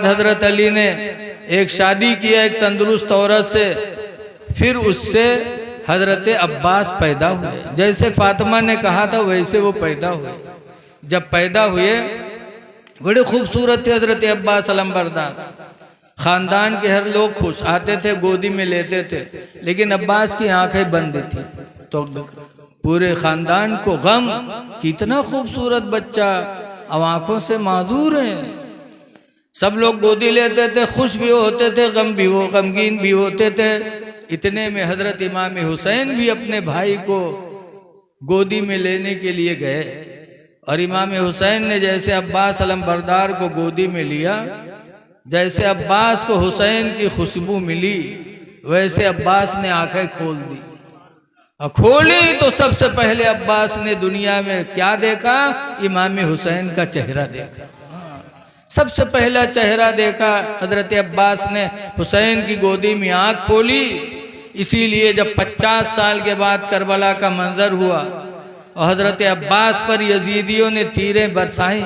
बाद हजरत अली ने एक शादी किया एक तंदुरुस्त औरत से, फिर उससे हजरत अब्बास पैदा हुए। जैसे फातिमा ने कहा था वैसे वो पैदा हुए। जब पैदा हुए बड़े खूबसूरत थे हजरत अब्बास अलमबरदार। खानदान के हर लोग खुश आते थे, गोदी में लेते थे, लेकिन अब्बास की आंखें बंद थी तो पूरे खानदान को गम, कितना खूबसूरत बच्चा, अब आंखों से माजूर हैं। सब लोग गोदी लेते थे, खुश भी होते थे, गमगीन भी होते थे। इतने में हजरत इमाम हुसैन भी अपने भाई को गोदी में लेने के लिए गए, और इमाम हुसैन ने जैसे अब्बास अलमबरदार को गोदी में लिया, जैसे अब्बास को हुसैन की खुशबू मिली, वैसे अब्बास ने आंखें खोल दी। और खोली तो सबसे पहले अब्बास ने दुनिया में क्या देखा? इमाम हुसैन का चेहरा देखा। सबसे पहला चेहरा देखा हजरत अब्बास ने, हुसैन की गोदी में आंख खोली। इसीलिए जब 50 साल के बाद करबला का मंजर हुआ और हजरत अब्बास पर यजीदियों ने तीरें बरसाई,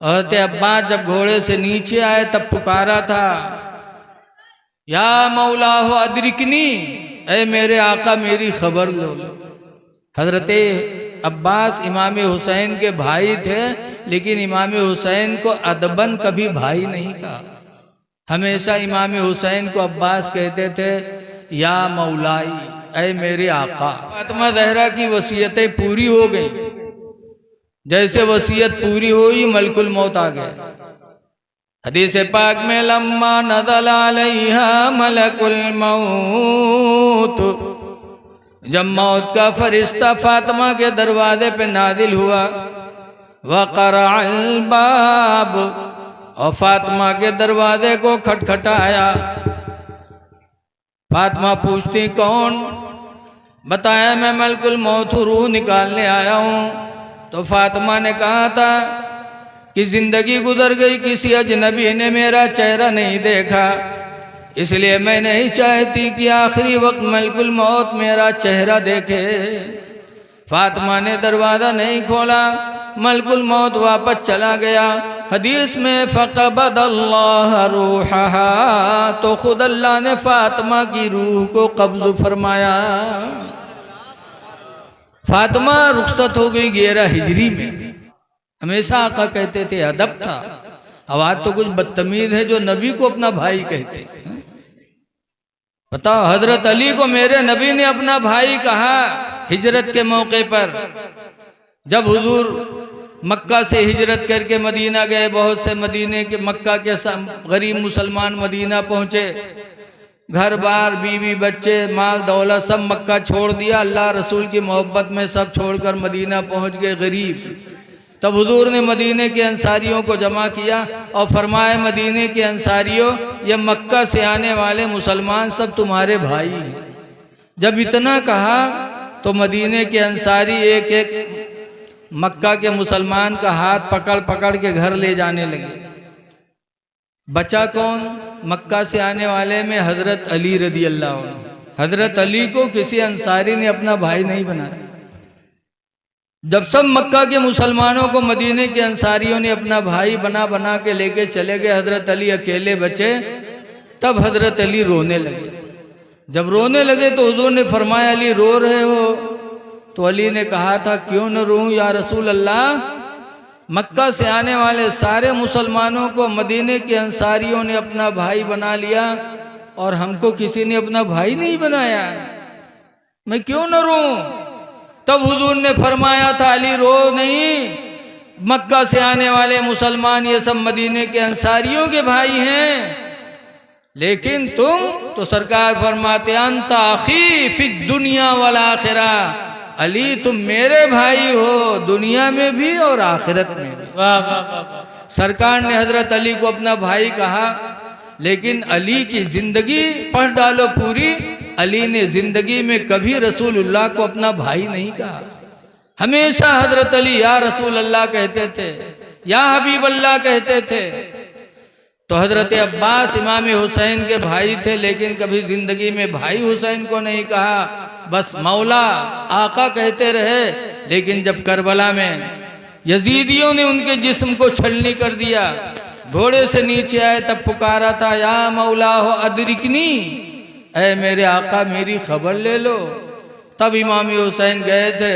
हजरत अब्बास जब घोड़े से नीचे आए तब पुकारा था, या मौला हो अदरिकनी, ऐ मेरे आका मेरी खबर लो। हजरत अब्बास इमाम हुसैन के भाई थे, लेकिन इमाम हुसैन को अदबन कभी भाई नहीं कहा। हमेशा इमाम हुसैन को अब्बास कहते थे, या मौलाई, ऐ मेरे आका। फातिमा ज़हरा की वसीयतें पूरी हो गई। जैसे वसीयत पूरी हुई मलकुल मौत आ गए। हदीस पाक में लम्मा नज़ल अलैहा मलकुल मौत, जब मौत का फरिश्ता फातिमा के दरवाजे पे नाजिल हुआ, वक़रअल बाब, और फातिमा के दरवाजे को खटखटाया। फातिमा पूछती कौन? बताया मैं मलकुल मौत रूह निकालने आया हूँ। तो फातिमा ने कहा था कि जिंदगी गुजर गई, किसी अजनबी ने मेरा चेहरा नहीं देखा, इसलिए मैं नहीं चाहती कि आखिरी वक्त मलकुल मौत मेरा चेहरा देखे। फातिमा ने दरवाज़ा नहीं खोला, मलकुल मौत वापस चला गया। हदीस में फ़क़बदल्लाह रूहहा, तो खुद अल्लाह ने फातिमा की रूह को कब्ज़ फरमाया। फातिमा रुखसत हो गई 11 हिजरी में। हमेशा आका कहते थे अदब था। अब आज तो कुछ बदतमीज है जो नबी को अपना भाई कहते। बताओ, हजरत अली को मेरे नबी ने अपना भाई कहा हिजरत के मौके पर। जब हुजूर मक्का से हिजरत करके मदीना गए, बहुत से मदीने के मक्का के गरीब मुसलमान मदीना पहुँचे, घर बार बीवी बच्चे माल दौलत सब मक्का छोड़ दिया, अल्लाह रसूल की मोहब्बत में सब छोड़कर मदीना पहुँच गए गरीब। तब हुजूर ने मदीने के अंसारियों को जमा किया और फरमाए, मदीने के अंसारियों, ये मक्का से आने वाले मुसलमान सब तुम्हारे भाई हैं। जब इतना कहा तो मदीने के अंसारी एक एक मक्का के मुसलमान का हाथ पकड़ पकड़ के घर ले जाने लगे। बचा कौन? मक्का से आने वाले में हजरत अली रदी अल्लाह अन्हु। हजरत अली को किसी अंसारी ने अपना भाई नहीं बनाया। जब सब मक्का के मुसलमानों को मदीने के अंसारियों ने अपना भाई बना बना के लेके चले गए, हजरत अली अकेले बचे। तब हजरत अली रोने लगे। जब रोने लगे तो हुजूर ने फरमाया, अली रो रहे हो? तो अली ने कहा था, क्यों न रोऊं या रसूल अल्लाह, मक्का से आने वाले सारे मुसलमानों को मदीने के अंसारियों ने अपना भाई बना लिया और हमको किसी ने अपना भाई नहीं बनाया, मैं क्यों न रोऊं? तब हुजूर ने फरमाया था, अली रो नहीं, मक्का से आने वाले मुसलमान ये सब मदीने के अंसारियों के भाई हैं, लेकिन तुम तो सरकार फरमाते अंत आखी फिद दुनिया वल आखिरा, अली तुम मेरे भाई हो दुनिया में भी और आखिरत में भी। वाह वाह वाह। सरकार ने हजरत अली को अपना भाई कहा, लेकिन अली की जिंदगी पढ़ डालो पूरी, अली ने जिंदगी में कभी रसूलुल्लाह को अपना भाई नहीं कहा। हमेशा हजरत अली या रसूल अल्लाह कहते थे, या हबीब अल्लाह कहते थे। तो हजरत अब्बास इमाम हुसैन के भाई थे, लेकिन कभी जिंदगी में भाई हुसैन को नहीं कहा, बस मौला आका कहते रहे। लेकिन जब करबला में यजीदियों ने उनके जिस्म को छलनी कर दिया, घोड़े से नीचे आए तब पुकारा था, या मौला हो अदरिकनी, ऐ मेरे आका मेरी खबर ले लो। तब इमाम हुसैन गए थे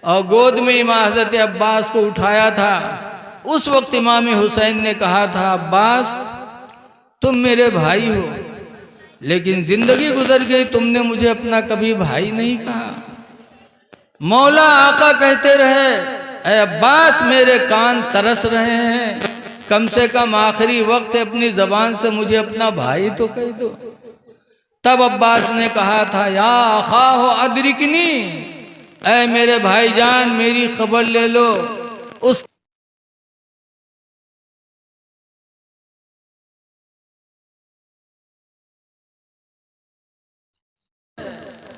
और गोद में इमाम हज़रत अब्बास को उठाया था। उस वक्त इमाम हुसैन ने कहा था, अब्बास तुम मेरे भाई हो, लेकिन जिंदगी गुजर गई, तुमने मुझे अपना कभी भाई नहीं कहा। मौला आका कहते रहे, ऐ अब्बास मेरे कान तरस रहे हैं, कम से कम आखिरी वक्त अपनी जबान से मुझे अपना भाई तो कह दो। तब अब्बास ने कहा था, या आखा हो अदरिकनी, ऐ मेरे भाईजान मेरी खबर ले लो। उस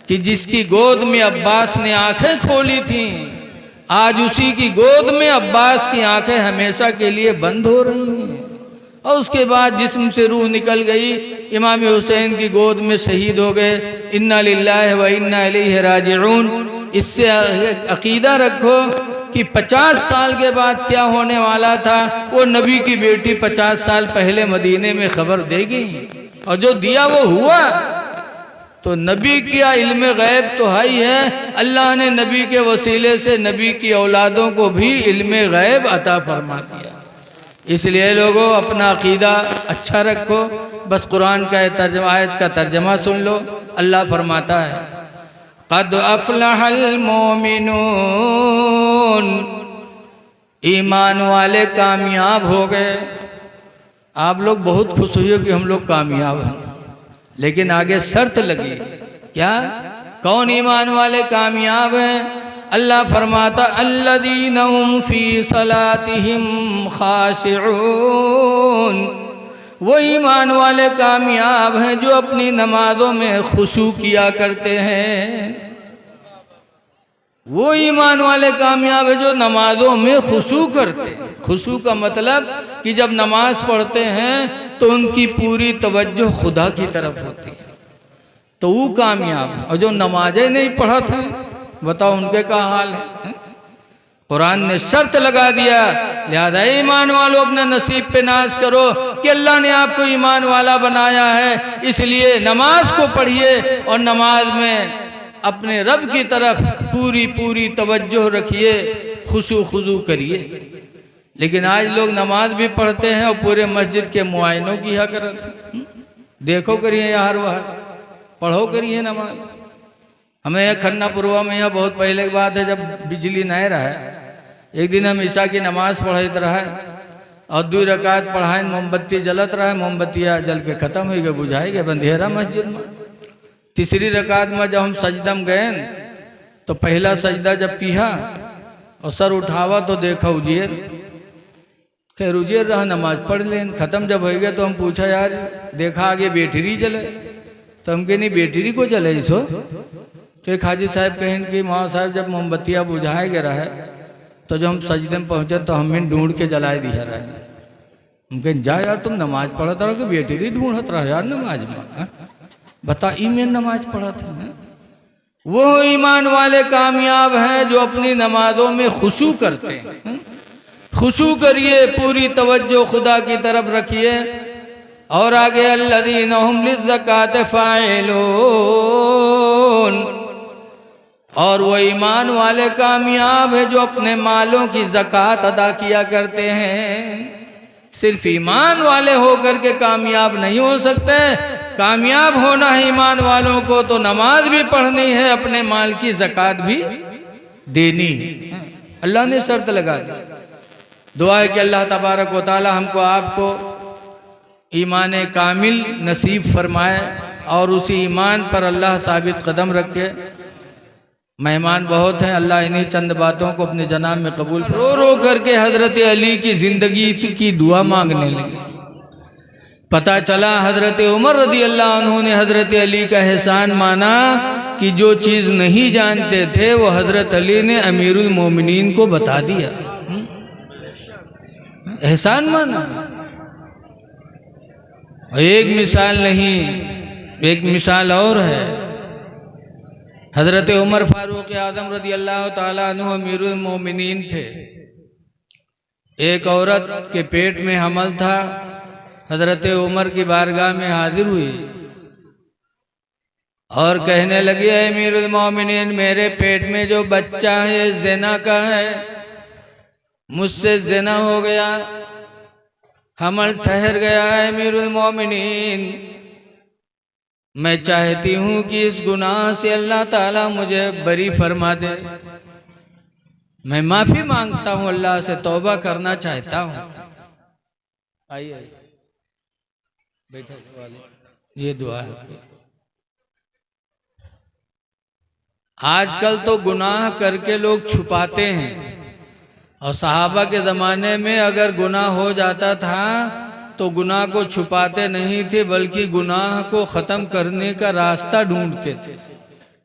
कि जिसकी गोद में अब्बास ने आंखें खोली थीं, आज उसी की गोद में अब्बास की आंखें हमेशा के लिए बंद हो रही हैं। और उसके बाद जिस्म से रूह निकल गई, इमाम हुसैन की गोद में शहीद हो गए। इन्ना लिल्लाहि व इन्ना इलैहि राजिऊन। इससे अकीदा रखो कि 50 साल के बाद क्या होने वाला था, वो नबी की बेटी 50 साल पहले मदीने में खबर देगी, और जो दिया वो हुआ। तो नबी का इल्म गैब तो है ही है, अल्लाह ने नबी के वसीले से नबी की औलादों को भी इल्म गैब अता फरमा दिया। इसलिए लोगों अपना अकीदा अच्छा रखो। बस कुरान का तर्जमा, आयत का तर्जमा सुन लो। अल्लाह फरमाता है, क़द अफ़लहल मोमिनून, ईमान वाले कामयाब हो गए। आप लोग बहुत खुश हुए कि हम लोग कामयाब हैं, लेकिन आगे शर्त लगी, क्या? कौन ईमान वाले कामयाब हैं? अल्लाह फरमाता, अल्लज़ीना हुम फ़ी सलातिहिम ख़ाशिऊन, वो ईमान वाले कामयाब हैं जो अपनी नमाज़ों में खुशू किया करते हैं। वो ईमान वाले कामयाब है जो नमाज़ों में खुशू करते हैं। खुशू का मतलब कि जब नमाज पढ़ते हैं तो उनकी पूरी तवज्जो खुदा की तरफ होती है, तो वो कामयाब है। और जो नमाजें नहीं पढ़ा था, बताओ उनके क्या हाल है? कुरान ने शर्त लगा दिया, लिहाजा ईमान वालों अपने नसीब पे नाज करो कि अल्लाह ने आपको ईमान वाला बनाया है, इसलिए नमाज को पढ़िए और नमाज में अपने रब की तरफ पूरी पूरी तवज्जो रखिए, खुशू खुजू करिए। लेकिन आज लोग नमाज भी पढ़ते हैं और पूरे मस्जिद के मुआयनों की हकरत। देखो करिए यार, वहाँ पढ़ो करिए नमाज। हमें यह खन्नापुरवा में यह बहुत पहले की बात है, जब बिजली नहीं रहा है, एक दिन हम ईशा की नमाज पढ़त रहा और 2 रकात पढ़ाए, मोमबत्ती जलत रहा, मोमबत्तियाँ जल के ख़त्म हो गए, बुझाए गए बंधेरा मस्जिद में। तीसरी रकात में जब हम सजदम गए तो पहला सजदा जब किया और सर उठावा तो देखा उजियर, खैर उजियर रहा, नमाज पढ़ लें। ख़त्म जब हो गया तो हम पूछा, यार देखा आगे बैटरी जले, तो हम कहे नहीं बैटरी को जले इसो। तो एक हाजी साहब कहें कि माँ साहब जब मोमबत्तियाँ बुझाए गए रहे तो जब हम सजदे में पहुँचे तो हमें ढूंढ के जलाए दिया रहे। हम कहें जा यार तुम नमाज पढ़ता रहो कि बैटरी ढूंढत रहा यार नमाज में, बता ई में नमाज पढ़ा था। वो ईमान वाले कामयाब हैं जो अपनी नमाजों में खुशू करते हैं। खुशू करिए, पूरी तवज्जो खुदा की तरफ रखिए। और आगे अल्लज़ीना हुम लिज़्ज़कात फ़ाइलून, और वो ईमान वाले कामयाब है जो अपने मालों की ज़कात अदा किया करते हैं। सिर्फ ईमान वाले होकर के कामयाब नहीं हो सकते। कामयाब होना है ईमान वालों को तो नमाज भी पढ़नी है, अपने माल की ज़कात भी देनी। अल्लाह ने शर्त लगा दी। दुआ है कि अल्लाह तबारक व तआला हमको आपको ईमान कामिल नसीब फरमाए और उसी ईमान पर अल्लाह साबित कदम रखे। मेहमान बहुत हैं, अल्लाह इन्हीं चंद बातों को अपने जनाब में कबूल। रो रो करके हज़रत अली की ज़िंदगी की दुआ मांगने लगे। पता चला हज़रत उमर रदी अल्लाह अन्हु ने हज़रत अली का एहसान माना कि जो चीज़ नहीं जानते थे वो हज़रत अली ने अमीरुल मोमिनीन को बता दिया। एहसान माना। और एक मिसाल नहीं, एक मिसाल और है। हज़रत उमर फारूक आज़म रदी अल्लाह ताला अन्हु अमीरुल मोमिनीन थे। एक औरत के पेट में हमल था, हजरत उमर की बारगाह में हाजिर हुई और कहने लगी, है अमीरुल मोमिनीन, मेरे पेट में जो बच्चा है ज़िना का है, मुझसे ज़िना हो गया, हमल ठहर गया है अमीरुल मोमिनीन। मैं चाहती हूँ कि इस गुनाह से अल्लाह ताला मुझे बरी फरमा दे। मैं माफ़ी मांगता हूँ, अल्लाह से तौबा करना चाहता हूँ। आइए बैठो, ये दुआ है। आजकल तो गुनाह करके लोग छुपाते हैं, और सहाबा के ज़माने में अगर गुनाह हो जाता था तो गुनाह को छुपाते नहीं थे, बल्कि गुनाह को ख़त्म करने का रास्ता ढूंढते थे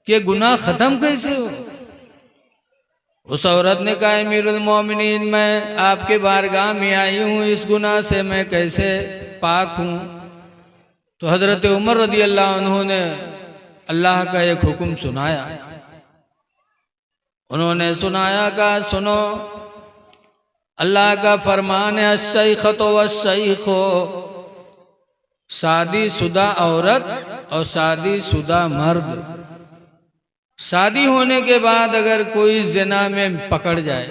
कि गुनाह ख़त्म कैसे हो। उस औरत ने कहा, अमीरुल मोमिनीन, मैं आपके बारगाह में आई हूँ, इस गुनाह से मैं कैसे पाक हूँ। तो हज़रत उमर रज़ी अल्लाह अन्हु ने अल्लाह का एक हुक्म सुनाया। उन्होंने सुनाया, कहा सुनो, अल्लाह का फरमान है, अश्शैख़तो वश्शैख़ो, शादीशुदा औरत और शादीशुदा मर्द, शादी होने के बाद अगर कोई ज़िना में पकड़ जाए,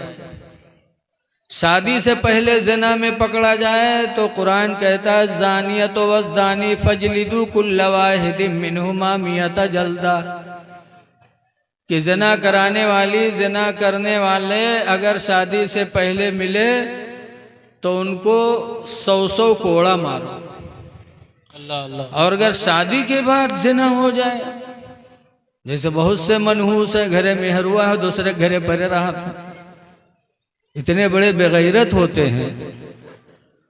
शादी से पहले ज़िना में पकड़ा जाए, तो कुरान कहता है, ज़ानियतो वज़्ज़ानी फ़जलिदू कुल्ल वाहिदिम मिनहुमा मियता जल्दा, कि ज़िना कराने वाली, ज़िना करने वाले अगर शादी से पहले मिले तो उनको 100 कोड़ा मारो। अल्लाह अल्लाह। और अगर शादी के बाद ज़िना हो जाए, जैसे बहुत से मनहूस है, घरे मेहरुआ है, दूसरे घरे परे रहा था, इतने बड़े बेगैरत होते हैं,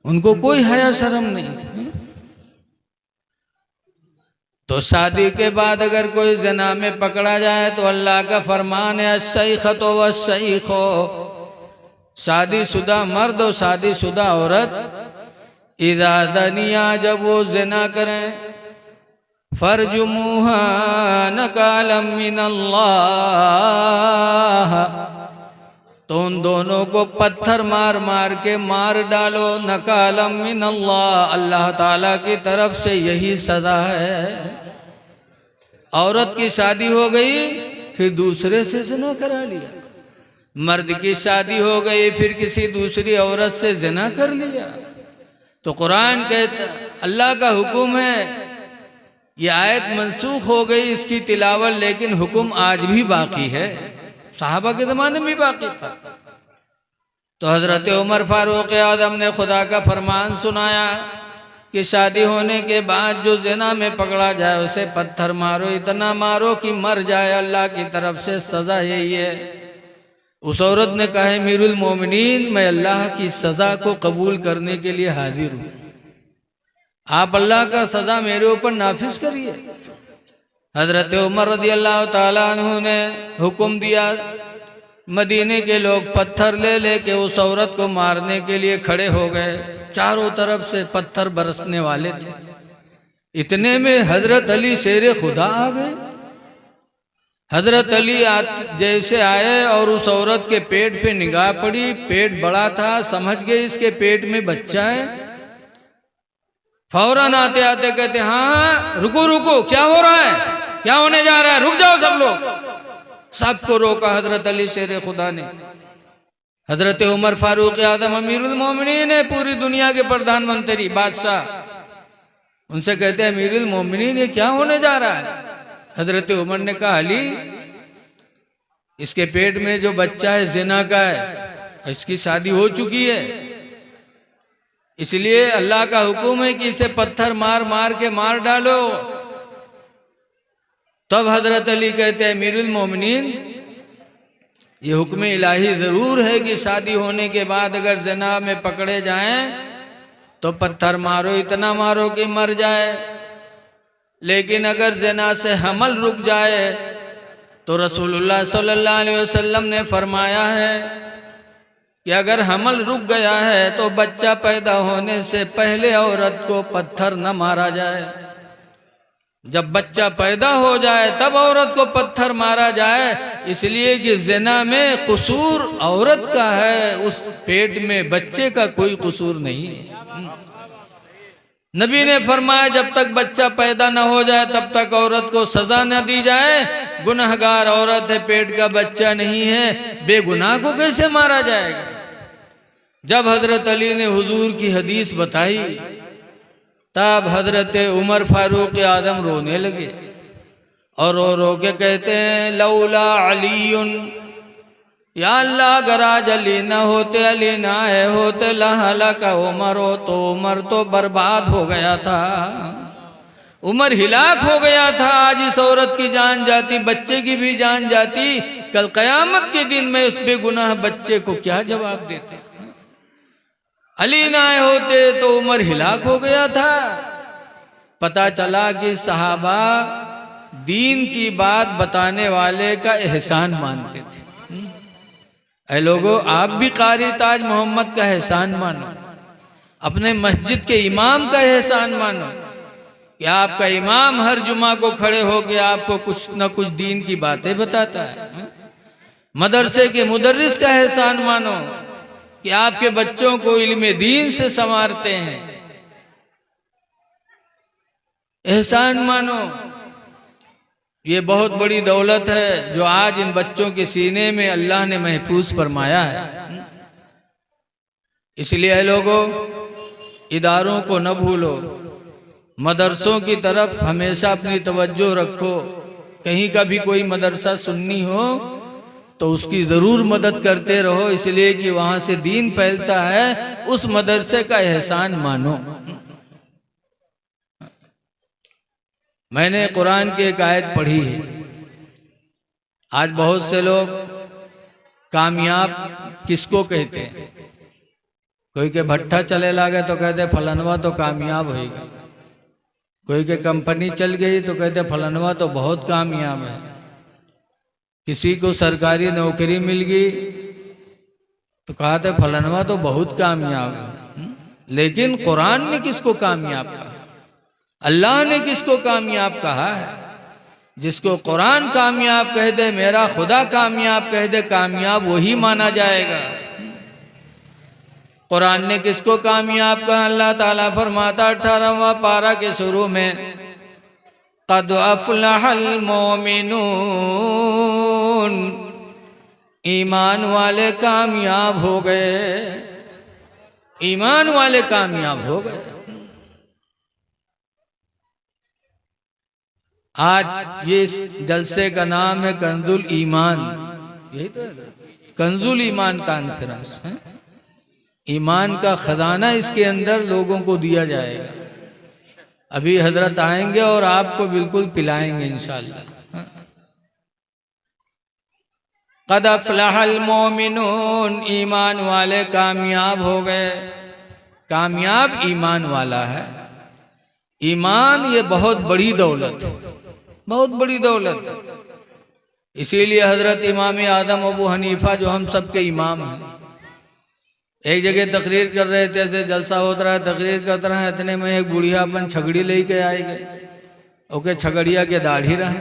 उनको कोई हया शर्म नहीं। तो शादी के बाद अगर कोई ज़िना में पकड़ा जाए तो अल्लाह का फरमान है, अश्शैख़तो वश्शैख़ो, शादीशुदा मर्द और शादीशुदा औरत, इज़ा ज़निया, जब वो ज़िना करें, फ़रजुमूहा नकालम मिनल्लाह, तो उन दोनों को पत्थर मार मार के मार डालो। नकालम मिनल्लाह, अल्लाह ताला की तरफ से यही सज़ा है। औरत की शादी हो गई, फिर दूसरे से ज़िना करा लिया, मर्द की शादी हो गई, फिर किसी दूसरी औरत से ज़िना कर लिया। तो कुरान कहता, अल्लाह का हुक्म है, ये आयत मनसूख हो गई, इसकी तिलावत, लेकिन हुक्म आज भी बाकी है, सहाबा के ज़माने में बाकी था। तो हज़रत उमर फारूक आज़म ने खुदा का फरमान सुनाया कि शादी होने के बाद जो ज़िना में पकड़ा जाए उसे पत्थर मारो, इतना मारो कि मर जाए, अल्लाह की तरफ से सज़ा यही है। उस औरत ने कहा, अमीरुल मोमिनीन, मैं अल्लाह की सज़ा को कबूल करने के लिए हाजिर हूँ, आप अल्लाह का सज़ा मेरे ऊपर नाफिज करिए। हज़रत उमर रज़ी अल्लाह ताला अन्हु ने हुक्म दिया, मदीने के लोग पत्थर ले लेके उस औरत को मारने के लिए खड़े हो गए, चारों तरफ से पत्थर बरसने वाले थे। इतने में हज़रत अली शेर खुदा आ गए। हज़रत अली जैसे आए और उस औरत के पेट पे निगाह पड़ी, पेट बड़ा था, समझ गए इसके पेट में बच्चा है। फौरन आते आते कहते, हाँ रुको रुको, क्या हो रहा है, क्या होने जा रहा है, रुक जाओ सब लोग। सबको रोका हज़रत अली शेर खुदा ने। हज़रत उमर फारूक आज़म अमीरुल मोमिनीन है, पूरी दुनिया के प्रधानमंत्री, बादशाह, उनसे कहते हैं, अमीरुल मोमिनीन, ये क्या होने जा रहा है। हज़रत उमर ने कहा, अली, इसके पेट में जो बच्चा है ज़िना का है, इसकी शादी हो चुकी है, इसलिए अल्लाह का हुक्म है कि इसे पत्थर मार मार के मार डालो। तब हज़रत अली कहते हैं, अमीरुल मोमिनीन, ये हुक्म इलाही ज़रूर है कि शादी होने के बाद अगर ज़िना में पकड़े जाएं तो पत्थर मारो, इतना मारो कि मर जाए, लेकिन अगर ज़िना से हमल रुक जाए तो रसूलुल्लाह सल्लल्लाहु अलैहि वसल्लम ने फरमाया है कि अगर हमल रुक गया है तो बच्चा पैदा होने से पहले औरत को पत्थर न मारा जाए। जब बच्चा पैदा हो जाए तब औरत को पत्थर मारा जाए, इसलिए कि ज़िना में कसूर औरत का है, उस पेट में बच्चे का कोई कसूर नहीं है। नबी ने फरमाया जब तक बच्चा पैदा न हो जाए तब तक औरत को सजा न दी जाए। गुनहगार औरत है, पेट का बच्चा नहीं है, बेगुनाह को कैसे मारा जाएगा। जब हजरत अली ने हुजूर की हदीस बताई तब हजरत उमर फारूक आदम रोने लगे और रो के कहते हैं लौला अलीयुन, या अल्लाह अगर आज अली ना होते, अली ना आए होते, लहलका उमर हो, तो उमर तो बर्बाद हो गया था, उमर हिलाक हो गया था। आज इस औरत की जान जाती, बच्चे की भी जान जाती, कल कयामत के दिन में उस बेगुनाह बच्चे को क्या जवाब देते। अली ना आए होते तो उमर हिलाक हो गया था। पता चला कि सहाबा दीन की बात बताने वाले का एहसान मानते थे। ऐ लोगों, आप भी कारी ताज मोहम्मद का एहसान मानो, अपने मस्जिद के इमाम का एहसान मानो कि आपका इमाम हर जुमा को खड़े होकर आपको कुछ न कुछ दीन की बातें बताता है। मदरसे के मुदर्रिस का एहसान मानो कि आपके बच्चों को इल्म दीन से संवारते हैं। एहसान मानो, ये बहुत बड़ी दौलत है जो आज इन बच्चों के सीने में अल्लाह ने महफूज फरमाया है। इसलिए लोगों, इदारों को न भूलो, मदरसों की तरफ हमेशा अपनी तवज्जो रखो। कहीं का भी कोई मदरसा सुन्नी हो तो उसकी ज़रूर मदद करते रहो, इसलिए कि वहाँ से दीन फैलता है। उस मदरसे का एहसान मानो। मैंने कुरान की एक आयत पढ़ी है। आज बहुत से लोग कामयाब किसको कहते हैं? कोई के भट्ठा चले लागे तो कहते फलनवा तो कामयाब होगा, कोई के कंपनी चल गई तो कहते फलनवा तो बहुत कामयाब है, किसी को सरकारी नौकरी मिल गई तो कहते फलनवा तो बहुत कामयाब है। लेकिन कुरान ने किसको कामयाब कहा? अल्लाह ने किसको कामयाब कहा है? जिसको कुरान कामयाब कह दे, मेरा खुदा कामयाब कह दे, कामयाब वही माना जाएगा। कुरान ने किसको कामयाब कहा? अल्लाह ताला फरमाता 18वां पारा के शुरू में, क़द अफ़लहल मोमिनून, ईमान वाले कामयाब हो गए, ईमान वाले कामयाब हो गए। आज ये इस जलसे का नाम है कंजुल ईमान, यही तो है, कंजुल ईमान कॉन्फ्रेंस है। ईमान का खजाना इसके अंदर लोगों को दिया जाएगा। अभी हजरत आएंगे और आपको बिल्कुल पिलाएंगे इंशाअल्लाह। क़द अफ़लहल मोमिनून, ईमान वाले कामयाब हो गए। कामयाब ईमान वाला है। ईमान ये बहुत बड़ी दौलत है, बहुत बड़ी दौलत है। इसीलिए हजरत इमाम आदम अबू हनीफा जो हम सब के इमाम हैं, एक जगह तकरीर कर रहे थे, ऐसे जलसा होता रहा, तकरीर करता रहा, इतने में एक बुढ़िया अपन छगड़ी लेके आए गए। ओके, छगड़िया के दाढ़ी रहे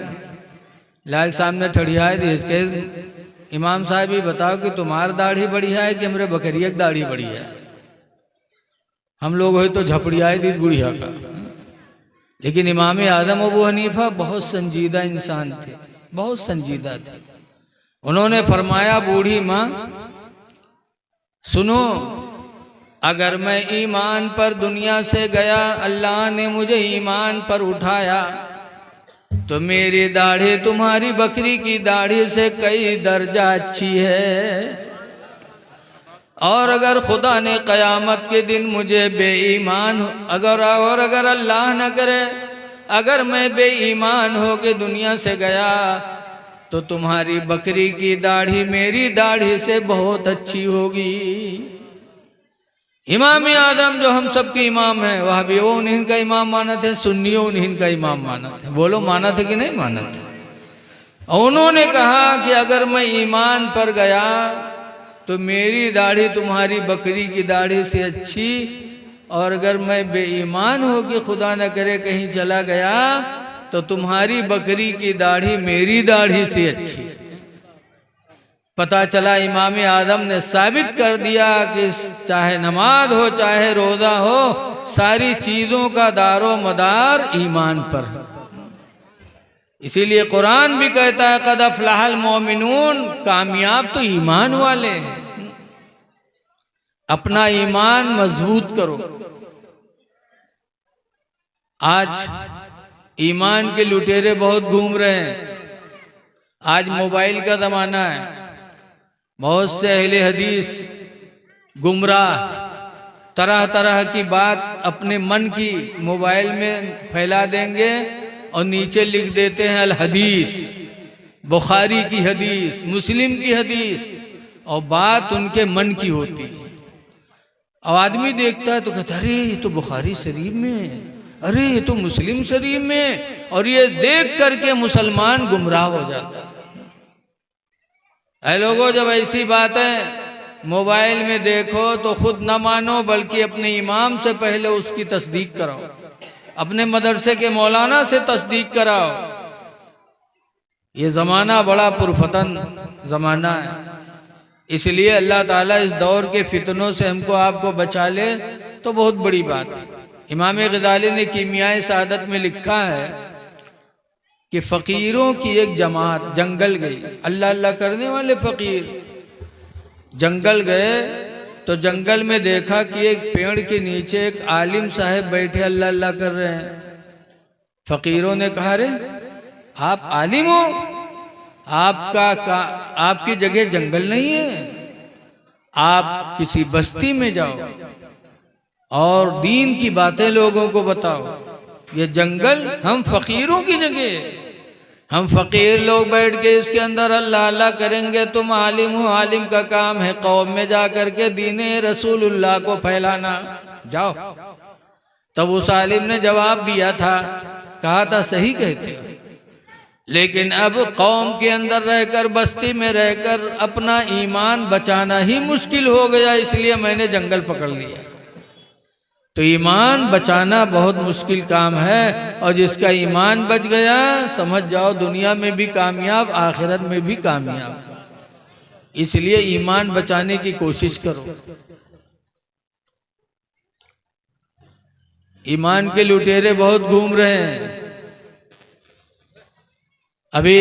लायक सामने ठड़ियाए दी। इसके इमाम साहब ही बताओ कि तुम्हारी दाढ़ी बढ़िया है कि हमारे बकरिया की दाढ़ी बढ़िया है? हम लोग हो तो झपड़ियाए दी बुढ़िया का। लेकिन इमाम आदम अबू हनीफा बहुत संजीदा इंसान थे, बहुत संजीदा थे। उन्होंने फरमाया, बूढ़ी माँ सुनो, अगर मैं ईमान पर दुनिया से गया, अल्लाह ने मुझे ईमान पर उठाया, तो मेरी दाढ़ी तुम्हारी बकरी की दाढ़ी से कई दर्जा अच्छी है। और अगर खुदा ने क़यामत के दिन मुझे बेईमान अगर अल्लाह न करे, अगर मैं बेईमान हो के दुनिया से गया, तो तुम्हारी बकरी की दाढ़ी मेरी दाढ़ी से बहुत अच्छी होगी। इमाम आदम जो हम सब के इमाम हैं, वह भी वो उन्हीं का इमाम मानत है, सुन्नियों उन्हीं का इमाम मानत है। बोलो मानत है कि नहीं मानत है? और उन्होंने कहा कि अगर मैं ईमान पर गया तो मेरी दाढ़ी तुम्हारी बकरी की दाढ़ी से अच्छी, और अगर मैं बेईमान हो कि खुदा न करे कहीं चला गया तो तुम्हारी बकरी की दाढ़ी मेरी दाढ़ी से अच्छी। पता चला इमाम आदम ने साबित कर दिया कि चाहे नमाज हो चाहे रोज़ा हो, सारी चीज़ों का दारो मदार ईमान पर है। इसीलिए कुरान भी कहता है क़द अफ़लहल मोमिनून, कामयाब तो ईमान वाले हैं। अपना ईमान मजबूत करो। आज ईमान के लुटेरे बहुत घूम रहे हैं। आज मोबाइल का ज़माना है। बहुत से अहले हदीस गुमराह तरह तरह की बात अपने मन की मोबाइल में फैला देंगे और नीचे लिख देते हैं अल हदीस, बुखारी की हदीस, मुस्लिम की हदीस, और बात उनके मन की होती है। अब आदमी देखता है तो कहता है अरे ये तो बुखारी शरीफ में है, अरे ये तो मुस्लिम शरीफ में, और ये देख करके मुसलमान गुमराह हो जाता है। ऐ लोगों, जब ऐसी बातें मोबाइल में देखो तो खुद न मानो, बल्कि अपने इमाम से पहले उसकी तस्दीक कराओ, अपने मदरसे के मौलाना से तस्दीक कराओ। ये ज़माना बड़ा पुरफतन ज़माना है। इसलिए अल्लाह ताला इस दौर के फितनों से हमको आपको बचा ले तो बहुत बड़ी बात है। इमाम गज़ाली ने कीमियाए सादत में लिखा है कि फ़कीरों की एक जमात जंगल गई, अल्लाह अल्लाह करने वाले फ़कीर जंगल गए तो जंगल में देखा कि एक पेड़ के नीचे एक आलिम साहब बैठे अल्लाह अल्लाह कर रहे हैं। फ़कीरों ने कहा रे आप आलिम हो, आपकी जगह जंगल नहीं है, आप किसी बस्ती में जाओ और दीन की बातें लोगों को बताओ। ये जंगल हम फ़कीरों की जगह, हम फ़कीर लोग बैठ के इसके अंदर अल्लाह अल्लाह करेंगे, तुम आलिम हो, आलिम का काम है कौम में जा करके दीने रसूलुल्लाह को फैलाना, जाओ। तब उस आलिम ने जवाब दिया था, कहा था सही कहते हो, लेकिन अब कौम के अंदर रहकर बस्ती में रहकर अपना ईमान बचाना ही मुश्किल हो गया, इसलिए मैंने जंगल पकड़ लिया। तो ईमान बचाना बहुत मुश्किल काम है, और जिसका ईमान बच गया समझ जाओ दुनिया में भी कामयाब, आखिरत में भी कामयाब। इसलिए ईमान बचाने की कोशिश करो। ईमान के लुटेरे बहुत घूम रहे हैं। अभी